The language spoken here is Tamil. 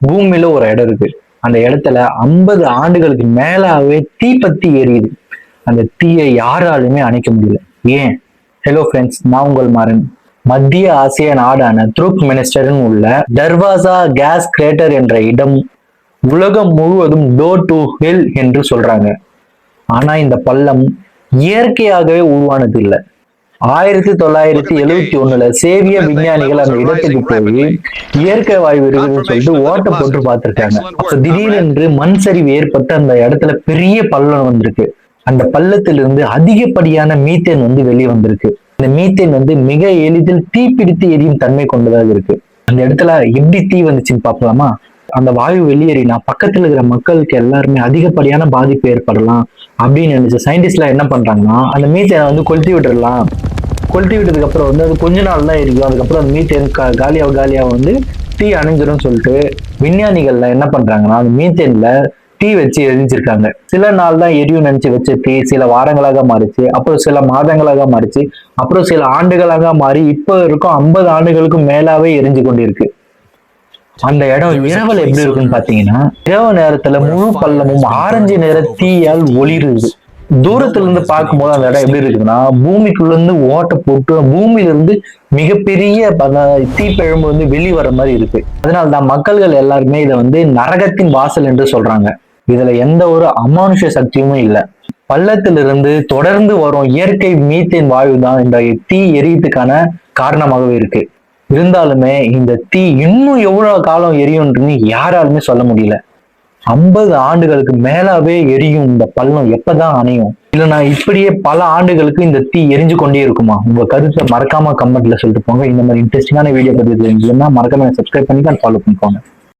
பூமியில ஒரு இடம் இருக்கு. அந்த இடத்துல 50 ஆண்டுகளுக்கு மேலாவே தீப்பத்தி எரியுது. அந்த தீயை யாராலுமே அணைக்க முடியல. ஏன்? ஹலோ ஃப்ரெண்ட்ஸ், நான் உங்கள் மாறன். மத்திய ஆசிய நாடான துருக் மினிஸ்டரின் உள்ள தர்வாசா கேஸ் கிரேட்டர் என்ற இடம் உலகம் முழுவதும் டோர் டு ஹெல் என்று சொல்றாங்க. ஆனா இந்த பள்ளம் இயற்கையாகவே உருவானது இல்லை. 1971 சேவிய விஞ்ஞானிகள் அந்த இடத்துக்கு போய் இயற்கை வாயு இருக்குதுன்னு சொல்லிட்டு ஓட்ட போட்டு பார்த்திருக்காங்க. அப்ப திடீரென்று மண் சரிவு ஏற்பட்டு அந்த இடத்துல பெரிய பள்ளம் வந்திருக்கு. அந்த பள்ளத்திலிருந்து அதிகப்படியான மீத்தேன் வெளியே வந்திருக்கு. இந்த மீத்தேன் மிக எளிதில் தீப்பிடித்து எரியும் தன்மை கொண்டதாக இருக்கு. அந்த இடத்துல எப்படி தீ வந்துச்சுன்னு பார்க்கலாமா? அந்த வாயு வெளியேறினா பக்கத்துல இருக்கிற மக்களுக்கு எல்லாருமே அதிகப்படியான பாதிப்பு ஏற்படலாம் அப்படின்னு நினைச்ச சயின்டிஸ்ட்லாம் என்ன பண்றாங்கன்னா, அந்த மீத்தேனை கொளுத்தி விட்டுறலாம். கொளுத்தி விட்டதுக்கு அப்புறம் அது கொஞ்ச நாள் தான் இருக்கும். அதுக்கப்புறம் அந்த மீத்தேன் காலியாக தீ அணைஞ்சிரும் சொல்லிட்டு விஞ்ஞானிகள்ல என்ன பண்றாங்கன்னா, அந்த மீத்தேன்ல தீ வச்சு எரிஞ்சிருக்காங்க. சில நாள் தான் எரியும் நினைச்சு வச்ச தீ சில வாரங்களாக மாறிச்சு, அப்புறம் சில மாதங்களாக மாறிச்சு, அப்புறம் சில ஆண்டுகளாக மாறி இப்ப இருக்கும் 50 ஆண்டுகளுக்கும் மேலாவே எரிஞ்சு கொண்டிருக்கு. அந்த இடம் இரவுல எப்படி இருக்குன்னு பாத்தீங்கன்னா, இரவு நேரத்துல முழு பள்ளமும் ஆரஞ்சு நிற தீயால் ஒளிருது. தூரத்துல இருந்து பார்க்கும்போது அந்த இடம் எப்படி இருக்குன்னா, பூமிக்குள்ள இருந்து ஓட்ட போட்டு பூமியில இருந்து மிகப்பெரிய தீப்பிழம்பு வெளி வர மாதிரி இருக்கு. அதனால்தான் மக்கள்கள் எல்லாருமே இதை நரகத்தின் வாசல் என்று சொல்றாங்க. இதுல எந்த ஒரு அமானுஷ சக்தியுமே இல்லை. பள்ளத்திலிருந்து தொடர்ந்து வரும் இயற்கை மீத்தேன் வாயு தான் இந்த தீ எரியத்துக்கான காரணமாகவே இருக்கு. இருந்தாலுமே இந்த தீ இன்னும் எவ்வளவு காலம் எரியும்னு யாராலுமே சொல்ல முடியல. 50 ஆண்டுகளுக்கு மேலாவே எரியும் இந்த பள்ளம் எப்பதான் அணையும்? இல்லைன்னா இப்படியே பல ஆண்டுகளுக்கு இந்த தீ எரிஞ்சு கொண்டே இருக்குமா? உங்க கருத்தை மறக்காம கமெண்ட்ல சொல்லிட்டு போங்க. இந்த மாதிரி இன்ட்ரெஸ்டிங்கான வீடியோ பத்தி தெரிஞ்சுன்னா மறக்காம சப்ஸ்கிரைப் பண்ணிட்டு ஃபாலோ பண்ணிக்கோங்க.